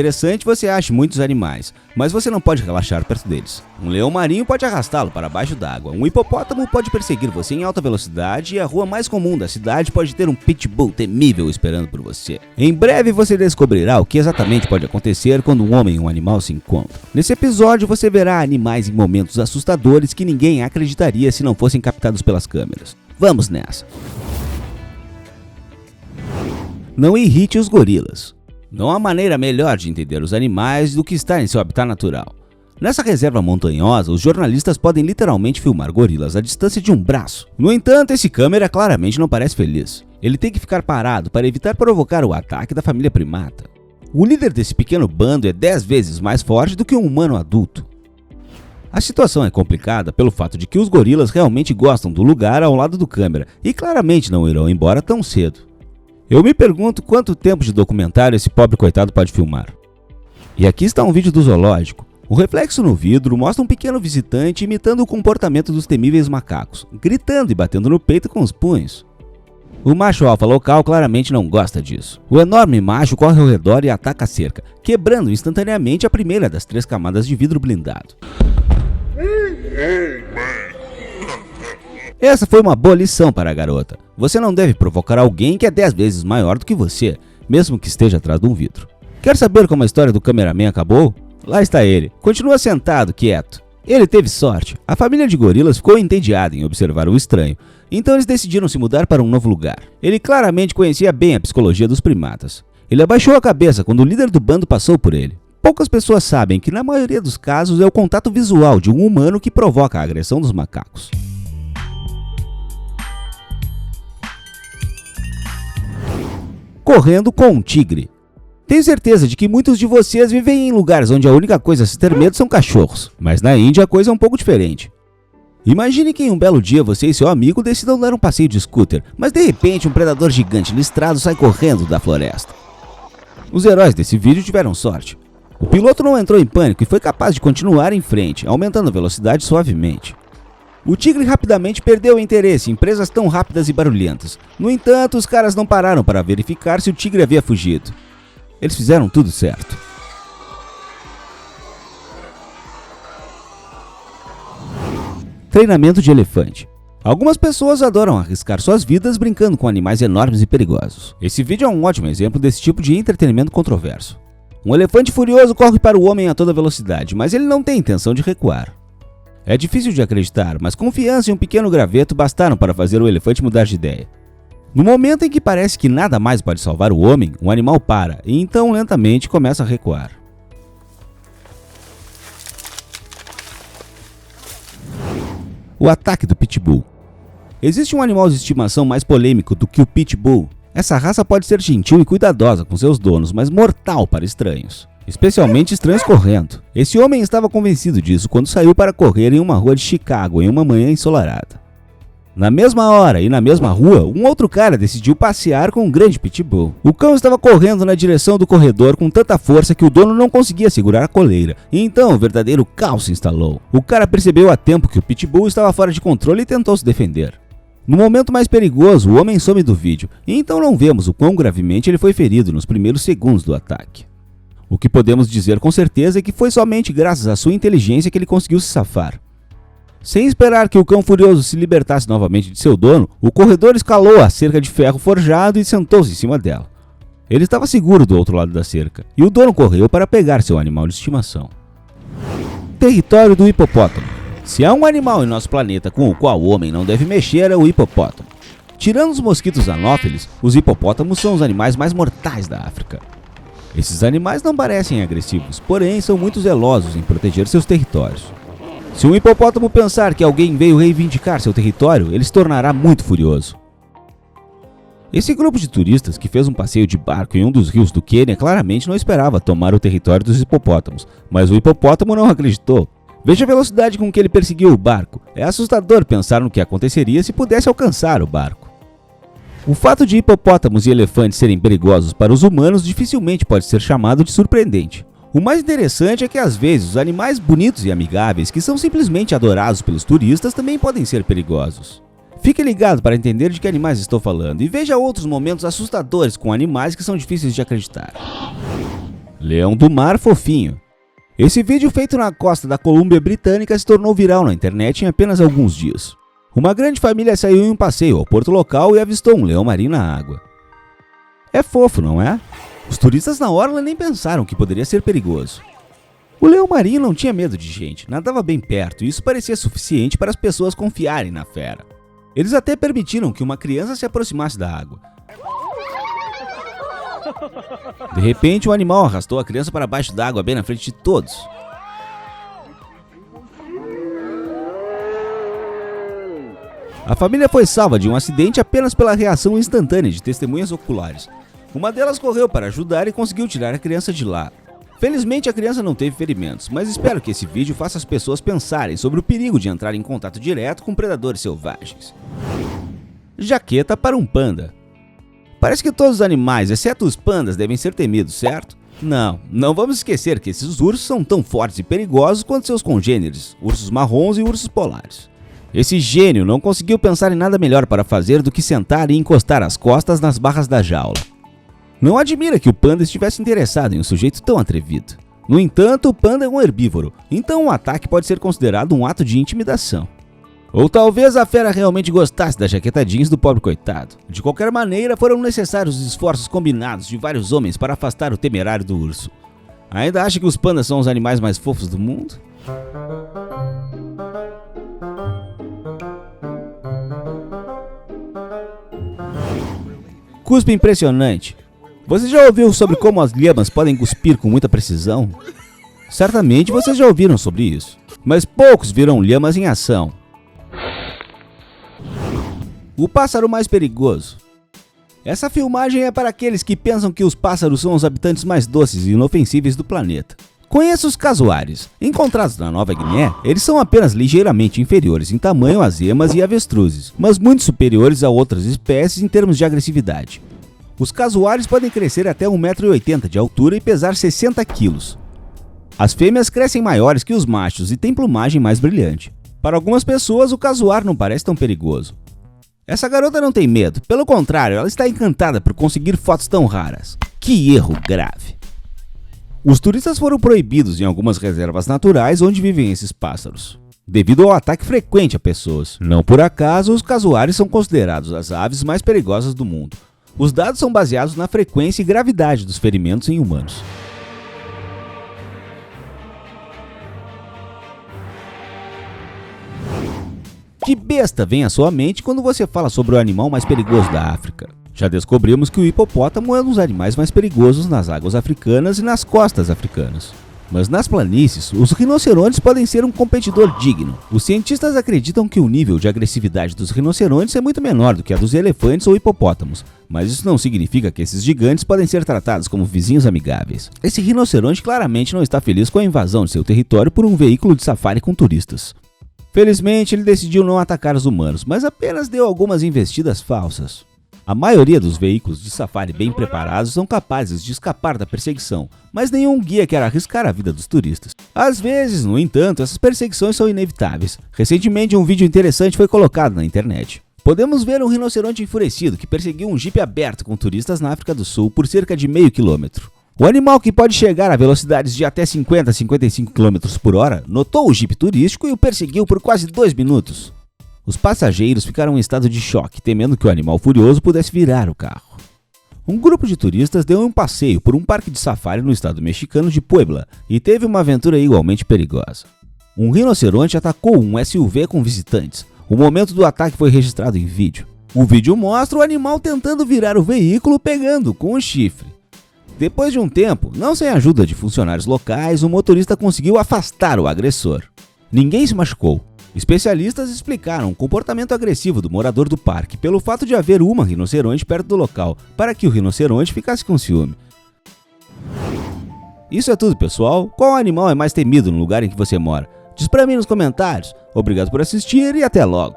Interessante você acha muitos animais, mas você não pode relaxar perto deles. Um leão marinho pode arrastá-lo para baixo d'água, um hipopótamo pode perseguir você em alta velocidade e a rua mais comum da cidade pode ter um pitbull temível esperando por você. Em breve você descobrirá o que exatamente pode acontecer quando um homem e um animal se encontram. Nesse episódio você verá animais em momentos assustadores que ninguém acreditaria se não fossem captados pelas câmeras. Vamos nessa! Não irrite os gorilas. Não há maneira melhor de entender os animais do que estar em seu habitat natural. Nessa reserva montanhosa, os jornalistas podem literalmente filmar gorilas à distância de um braço. No entanto, esse câmera claramente não parece feliz. Ele tem que ficar parado para evitar provocar o ataque da família primata. O líder desse pequeno bando é 10 vezes mais forte do que um humano adulto. A situação é complicada pelo fato de que os gorilas realmente gostam do lugar ao lado do câmera e claramente não irão embora tão cedo. Eu me pergunto quanto tempo de documentário esse pobre coitado pode filmar. E aqui está um vídeo do zoológico. O reflexo no vidro mostra um pequeno visitante imitando o comportamento dos temíveis macacos, gritando e batendo no peito com os punhos. O macho alfa local claramente não gosta disso. O enorme macho corre ao redor e ataca a cerca, quebrando instantaneamente a primeira das 3 camadas de vidro blindado. Essa foi uma boa lição para a garota. Você não deve provocar alguém que é 10 vezes maior do que você, mesmo que esteja atrás de um vidro. Quer saber como a história do cameraman acabou? Lá está ele, continua sentado, quieto. Ele teve sorte. A família de gorilas ficou entediada em observar o estranho, então eles decidiram se mudar para um novo lugar. Ele claramente conhecia bem a psicologia dos primatas. Ele abaixou a cabeça quando o líder do bando passou por ele. Poucas pessoas sabem que na maioria dos casos é o contato visual de um humano que provoca a agressão dos macacos. Correndo com um tigre. Tenho certeza de que muitos de vocês vivem em lugares onde a única coisa a se ter medo são cachorros, mas na Índia a coisa é um pouco diferente. Imagine que em um belo dia você e seu amigo decidam dar um passeio de scooter, mas de repente um predador gigante listrado sai correndo da floresta. Os heróis desse vídeo tiveram sorte. O piloto não entrou em pânico e foi capaz de continuar em frente, aumentando a velocidade suavemente. O tigre rapidamente perdeu o interesse em presas tão rápidas e barulhentas. No entanto, os caras não pararam para verificar se o tigre havia fugido. Eles fizeram tudo certo. Treinamento de elefante. Algumas pessoas adoram arriscar suas vidas brincando com animais enormes e perigosos. Esse vídeo é um ótimo exemplo desse tipo de entretenimento controverso. Um elefante furioso corre para o homem a toda velocidade, mas ele não tem intenção de recuar. É difícil de acreditar, mas confiança e um pequeno graveto bastaram para fazer o elefante mudar de ideia. No momento em que parece que nada mais pode salvar o homem, o animal para e então lentamente começa a recuar. O ataque do pitbull. Existe um animal de estimação mais polêmico do que o pitbull. Essa raça pode ser gentil e cuidadosa com seus donos, mas mortal para estranhos. Especialmente estranhos correndo. Esse homem estava convencido disso quando saiu para correr em uma rua de Chicago em uma manhã ensolarada. Na mesma hora e na mesma rua, um outro cara decidiu passear com um grande pitbull. O cão estava correndo na direção do corredor com tanta força que o dono não conseguia segurar a coleira. E então o verdadeiro caos se instalou. O cara percebeu a tempo que o pitbull estava fora de controle e tentou se defender. No momento mais perigoso, o homem some do vídeo, e então não vemos o quão gravemente ele foi ferido nos primeiros segundos do ataque. O que podemos dizer com certeza é que foi somente graças à sua inteligência que ele conseguiu se safar. Sem esperar que o cão furioso se libertasse novamente de seu dono, o corredor escalou a cerca de ferro forjado e sentou-se em cima dela. Ele estava seguro do outro lado da cerca, e o dono correu para pegar seu animal de estimação. Território do hipopótamo. Se há um animal em nosso planeta com o qual o homem não deve mexer, é o hipopótamo. Tirando os mosquitos anófeles, os hipopótamos são os animais mais mortais da África. Esses animais não parecem agressivos, porém são muito zelosos em proteger seus territórios. Se um hipopótamo pensar que alguém veio reivindicar seu território, ele se tornará muito furioso. Esse grupo de turistas que fez um passeio de barco em um dos rios do Quênia claramente não esperava tomar o território dos hipopótamos, mas o hipopótamo não acreditou. Veja a velocidade com que ele perseguiu o barco. É assustador pensar no que aconteceria se pudesse alcançar o barco. O fato de hipopótamos e elefantes serem perigosos para os humanos dificilmente pode ser chamado de surpreendente. O mais interessante é que às vezes os animais bonitos e amigáveis que são simplesmente adorados pelos turistas também podem ser perigosos. Fique ligado para entender de que animais estou falando e veja outros momentos assustadores com animais que são difíceis de acreditar. Leão do mar fofinho. Esse vídeo feito na costa da Colômbia Britânica se tornou viral na internet em apenas alguns dias. Uma grande família saiu em um passeio ao porto local e avistou um leão marinho na água. É fofo, não é? Os turistas na orla nem pensaram que poderia ser perigoso. O leão marinho não tinha medo de gente, nadava bem perto e isso parecia suficiente para as pessoas confiarem na fera. Eles até permitiram que uma criança se aproximasse da água. De repente, o animal arrastou a criança para baixo d'água bem na frente de todos. A família foi salva de um acidente apenas pela reação instantânea de testemunhas oculares. Uma delas correu para ajudar e conseguiu tirar a criança de lá. Felizmente a criança não teve ferimentos, mas espero que esse vídeo faça as pessoas pensarem sobre o perigo de entrar em contato direto com predadores selvagens. Jaqueta para um panda. Parece que todos os animais, exceto os pandas, devem ser temidos, certo? Não vamos esquecer que esses ursos são tão fortes e perigosos quanto seus congêneres, ursos marrons e ursos polares. Esse gênio não conseguiu pensar em nada melhor para fazer do que sentar e encostar as costas nas barras da jaula. Não admira que o panda estivesse interessado em um sujeito tão atrevido. No entanto, o panda é um herbívoro, então um ataque pode ser considerado um ato de intimidação. Ou talvez a fera realmente gostasse da jaqueta jeans do pobre coitado. De qualquer maneira, foram necessários os esforços combinados de vários homens para afastar o temerário do urso. Ainda acha que os pandas são os animais mais fofos do mundo? Cuspe impressionante. Você já ouviu sobre como as lhamas podem cuspir com muita precisão? Certamente vocês já ouviram sobre isso, mas poucos viram lhamas em ação. O pássaro mais perigoso. Essa filmagem é para aqueles que pensam que os pássaros são os habitantes mais doces e inofensíveis do planeta. Conheça os casuares. Encontrados na Nova Guiné, eles são apenas ligeiramente inferiores em tamanho às emas e avestruzes, mas muito superiores a outras espécies em termos de agressividade. Os casuares podem crescer até 1,80 m de altura e pesar 60 kg. As fêmeas crescem maiores que os machos e têm plumagem mais brilhante. Para algumas pessoas, o casuar não parece tão perigoso. Essa garota não tem medo, pelo contrário, ela está encantada por conseguir fotos tão raras. Que erro grave! Os turistas foram proibidos em algumas reservas naturais onde vivem esses pássaros, devido ao ataque frequente a pessoas. Não por acaso, os casuares são considerados as aves mais perigosas do mundo. Os dados são baseados na frequência e gravidade dos ferimentos em humanos. Que besta vem à sua mente quando você fala sobre o animal mais perigoso da África? Já descobrimos que o hipopótamo é um dos animais mais perigosos nas águas africanas e nas costas africanas. Mas nas planícies, os rinocerontes podem ser um competidor digno. Os cientistas acreditam que o nível de agressividade dos rinocerontes é muito menor do que a dos elefantes ou hipopótamos, mas isso não significa que esses gigantes podem ser tratados como vizinhos amigáveis. Esse rinoceronte claramente não está feliz com a invasão de seu território por um veículo de safari com turistas. Felizmente, ele decidiu não atacar os humanos, mas apenas deu algumas investidas falsas. A maioria dos veículos de safari bem preparados são capazes de escapar da perseguição, mas nenhum guia quer arriscar a vida dos turistas. Às vezes, no entanto, essas perseguições são inevitáveis. Recentemente, um vídeo interessante foi colocado na internet. Podemos ver um rinoceronte enfurecido que perseguiu um jipe aberto com turistas na África do Sul por cerca de meio quilômetro. O animal, que pode chegar a velocidades de até 50 a 55 km por hora, notou o jipe turístico e o perseguiu por quase 2 minutos. Os passageiros ficaram em estado de choque, temendo que o animal furioso pudesse virar o carro. Um grupo de turistas deu um passeio por um parque de safari no estado mexicano de Puebla e teve uma aventura igualmente perigosa. Um rinoceronte atacou um SUV com visitantes. O momento do ataque foi registrado em vídeo. O vídeo mostra o animal tentando virar o veículo pegando com o chifre. Depois de um tempo, não sem a ajuda de funcionários locais, o motorista conseguiu afastar o agressor. Ninguém se machucou. Especialistas explicaram o comportamento agressivo do morador do parque pelo fato de haver uma rinoceronte perto do local, para que o rinoceronte ficasse com ciúme. Isso é tudo, pessoal. Qual animal é mais temido no lugar em que você mora? Diz pra mim nos comentários. Obrigado por assistir e até logo.